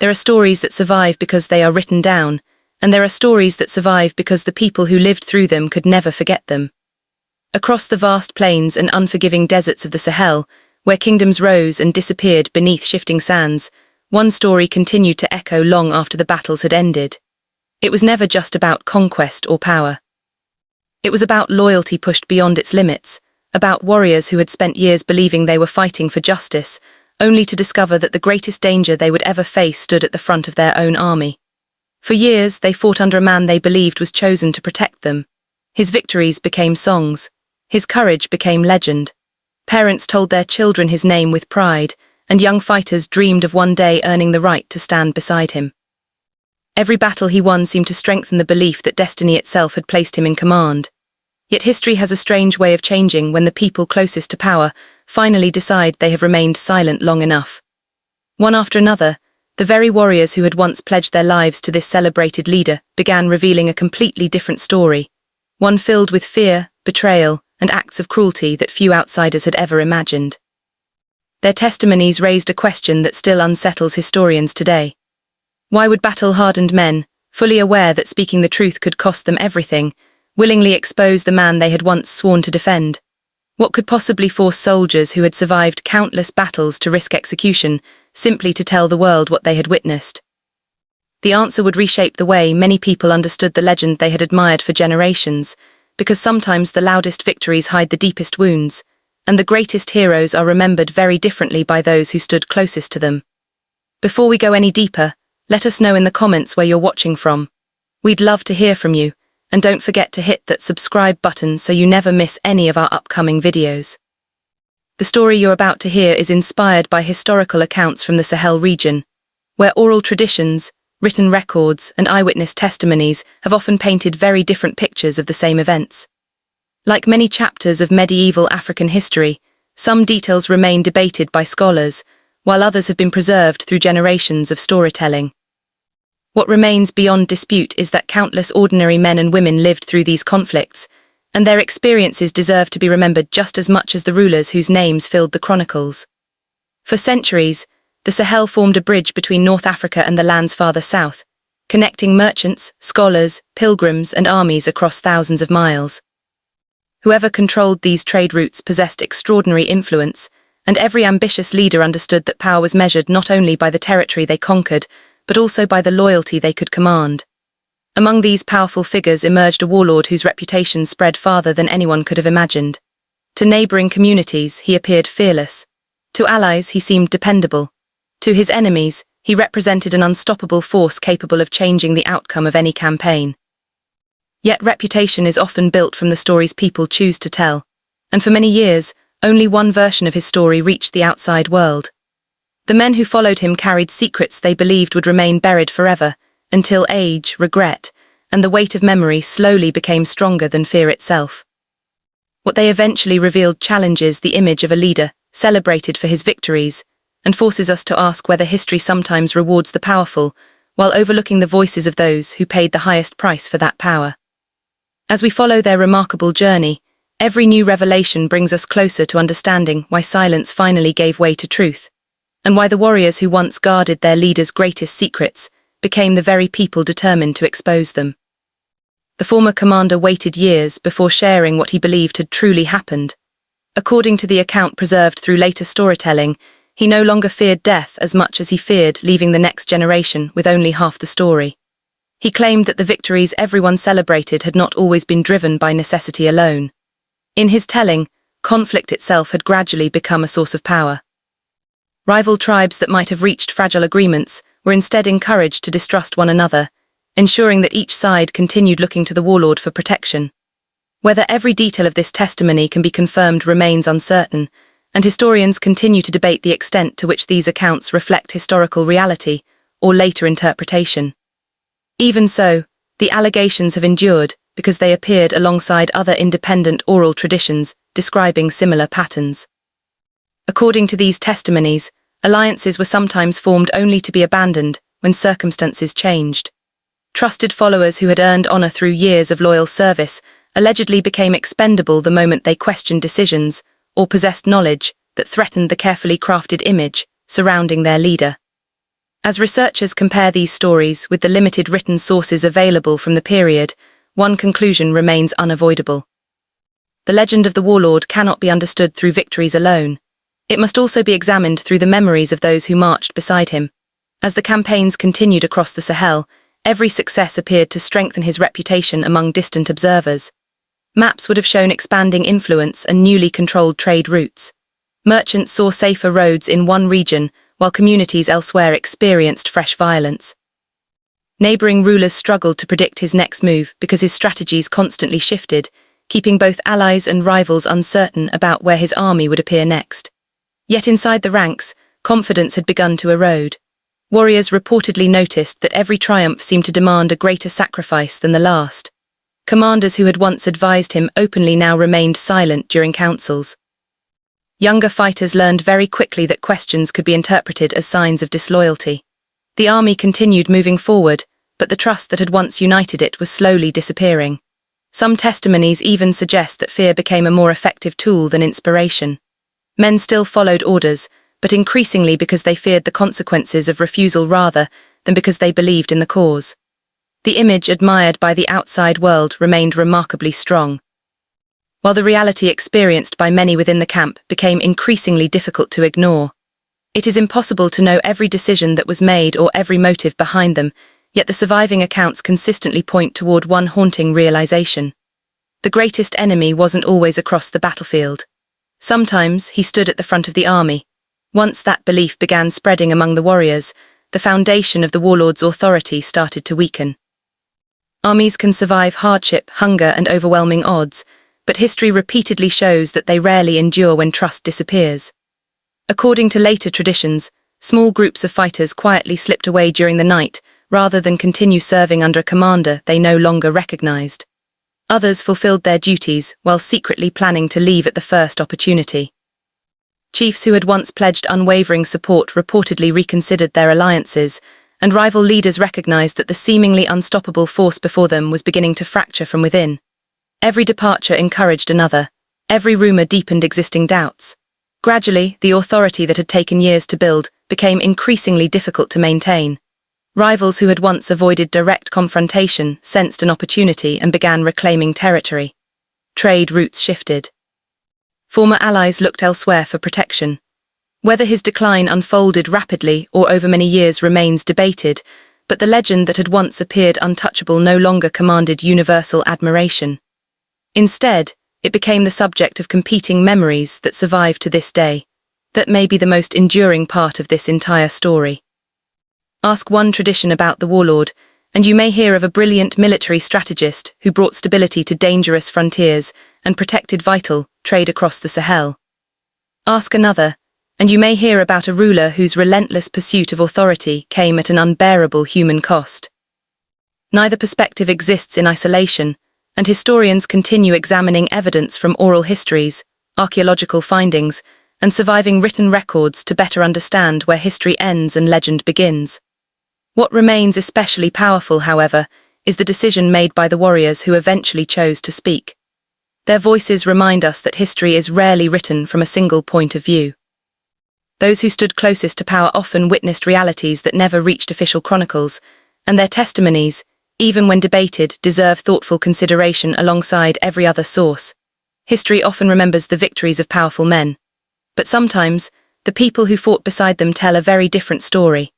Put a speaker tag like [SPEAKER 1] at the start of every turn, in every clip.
[SPEAKER 1] There are stories that survive because they are written down, and there are stories that survive because the people who lived through them could never forget them. Across the vast plains and unforgiving deserts of the Sahel, where kingdoms rose and disappeared beneath shifting sands, one story continued to echo long after the battles had ended. It was never just about conquest or power. It was about loyalty pushed beyond its limits, about warriors who had spent years believing they were fighting for justice, only to discover that the greatest danger they would ever face stood at the front of their own army. For years, they fought under a man they believed was chosen to protect them. His victories became songs. His courage became legend. Parents told their children his name with pride, and young fighters dreamed of one day earning the right to stand beside him. Every battle he won seemed to strengthen the belief that destiny itself had placed him in command. Yet history has a strange way of changing when the people closest to power finally decide they have remained silent long enough. One after another, the very warriors who had once pledged their lives to this celebrated leader began revealing a completely different story, one filled with fear, betrayal, and acts of cruelty that few outsiders had ever imagined. Their testimonies raised a question that still unsettles historians today. Why would battle-hardened men, fully aware that speaking the truth could cost them everything, willingly expose the man they had once sworn to defend? What could possibly force soldiers who had survived countless battles to risk execution, simply to tell the world what they had witnessed? The answer would reshape the way many people understood the legend they had admired for generations, because sometimes the loudest victories hide the deepest wounds, and the greatest heroes are remembered very differently by those who stood closest to them. Before we go any deeper, let us know in the comments where you're watching from. We'd love to hear from you, and don't forget to hit that subscribe button so you never miss any of our upcoming videos. The story you're about to hear is inspired by historical accounts from the Sahel region, where oral traditions, written records, and eyewitness testimonies have often painted very different pictures of the same events. Like many chapters of medieval African history, some details remain debated by scholars, while others have been preserved through generations of storytelling. What remains beyond dispute is that countless ordinary men and women lived through these conflicts, and their experiences deserve to be remembered just as much as the rulers whose names filled the chronicles. For centuries, the Sahel formed a bridge between North Africa and the lands farther south, connecting merchants, scholars, pilgrims, and armies across thousands of miles. Whoever controlled these trade routes possessed extraordinary influence, and every ambitious leader understood that power was measured not only by the territory they conquered, but also by the loyalty they could command. Among these powerful figures emerged a warlord whose reputation spread farther than anyone could have imagined. To neighboring communities, he appeared fearless. To allies, he seemed dependable. To his enemies, he represented an unstoppable force capable of changing the outcome of any campaign. Yet reputation is often built from the stories people choose to tell, and for many years, only one version of his story reached the outside world. The men who followed him carried secrets they believed would remain buried forever, until age, regret, and the weight of memory slowly became stronger than fear itself. What they eventually revealed challenges the image of a leader, celebrated for his victories, and forces us to ask whether history sometimes rewards the powerful, while overlooking the voices of those who paid the highest price for that power. As we follow their remarkable journey, every new revelation brings us closer to understanding why silence finally gave way to truth, and why the warriors who once guarded their leaders' greatest secrets became the very people determined to expose them. The former commander waited years before sharing what he believed had truly happened. According to the account preserved through later storytelling, he no longer feared death as much as he feared leaving the next generation with only half the story. He claimed that the victories everyone celebrated had not always been driven by necessity alone. In his telling, conflict itself had gradually become a source of power. Rival tribes that might have reached fragile agreements were instead encouraged to distrust one another, ensuring that each side continued looking to the warlord for protection. Whether every detail of this testimony can be confirmed remains uncertain, and historians continue to debate the extent to which these accounts reflect historical reality or later interpretation. Even so, the allegations have endured because they appeared alongside other independent oral traditions describing similar patterns. According to these testimonies, alliances were sometimes formed only to be abandoned when circumstances changed. Trusted followers who had earned honor through years of loyal service allegedly became expendable the moment they questioned decisions or possessed knowledge that threatened the carefully crafted image surrounding their leader. As researchers compare these stories with the limited written sources available from the period, one conclusion remains unavoidable. The legend of the warlord cannot be understood through victories alone. It must also be examined through the memories of those who marched beside him. As the campaigns continued across the Sahel, every success appeared to strengthen his reputation among distant observers. Maps would have shown expanding influence and newly controlled trade routes. Merchants saw safer roads in one region, while communities elsewhere experienced fresh violence. Neighboring rulers struggled to predict his next move because his strategies constantly shifted, keeping both allies and rivals uncertain about where his army would appear next. Yet inside the ranks, confidence had begun to erode. Warriors reportedly noticed that every triumph seemed to demand a greater sacrifice than the last. Commanders who had once advised him openly now remained silent during councils. Younger fighters learned very quickly that questions could be interpreted as signs of disloyalty. The army continued moving forward, but the trust that had once united it was slowly disappearing. Some testimonies even suggest that fear became a more effective tool than inspiration. Men still followed orders, but increasingly because they feared the consequences of refusal rather than because they believed in the cause. The image admired by the outside world remained remarkably strong, while the reality experienced by many within the camp became increasingly difficult to ignore. It is impossible to know every decision that was made or every motive behind them, yet the surviving accounts consistently point toward one haunting realization. The greatest enemy wasn't always across the battlefield. Sometimes he stood at the front of the army. Once that belief began spreading among the warriors, the foundation of the warlord's authority started to weaken. Armies can survive hardship, hunger, and overwhelming odds, but history repeatedly shows that they rarely endure when trust disappears. According to later traditions, small groups of fighters quietly slipped away during the night rather than continue serving under a commander they no longer recognized. Others fulfilled their duties while secretly planning to leave at the first opportunity. Chiefs who had once pledged unwavering support reportedly reconsidered their alliances, and rival leaders recognized that the seemingly unstoppable force before them was beginning to fracture from within. Every departure encouraged another. Every rumor deepened existing doubts. Gradually, the authority that had taken years to build became increasingly difficult to maintain. Rivals who had once avoided direct confrontation sensed an opportunity and began reclaiming territory. Trade routes shifted. Former allies looked elsewhere for protection. Whether his decline unfolded rapidly or over many years remains debated, but the legend that had once appeared untouchable no longer commanded universal admiration. Instead, it became the subject of competing memories that survive to this day. That may be the most enduring part of this entire story. Ask one tradition about the warlord, and you may hear of a brilliant military strategist who brought stability to dangerous frontiers and protected vital trade across the Sahel. Ask another, and you may hear about a ruler whose relentless pursuit of authority came at an unbearable human cost. Neither perspective exists in isolation, and historians continue examining evidence from oral histories, archaeological findings, and surviving written records to better understand where history ends and legend begins. What remains especially powerful, however, is the decision made by the warriors who eventually chose to speak. Their voices remind us that history is rarely written from a single point of view. Those who stood closest to power often witnessed realities that never reached official chronicles, and their testimonies, even when debated, deserve thoughtful consideration alongside every other source. History often remembers the victories of powerful men, but sometimes, the people who fought beside them tell a very different story.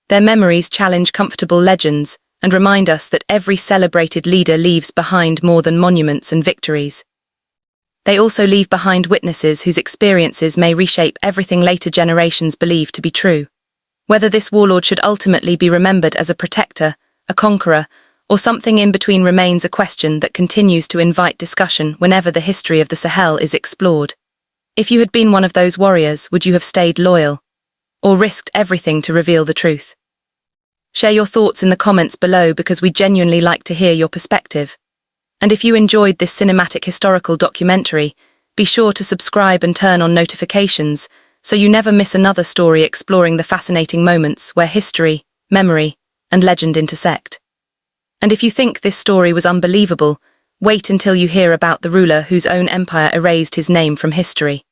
[SPEAKER 1] Their memories challenge comfortable legends and remind us that every celebrated leader leaves behind more than monuments and victories. They also leave behind witnesses whose experiences may reshape everything later generations believe to be true. Whether this warlord should ultimately be remembered as a protector, a conqueror, or something in between remains a question that continues to invite discussion whenever the history of the Sahel is explored. If you had been one of those warriors, would you have stayed loyal, or risked everything to reveal the truth? Share your thoughts in the comments below because we genuinely like to hear your perspective. And if you enjoyed this cinematic historical documentary, be sure to subscribe and turn on notifications so you never miss another story exploring the fascinating moments where history, memory, and legend intersect. And if you think this story was unbelievable, wait until you hear about the ruler whose own empire erased his name from history.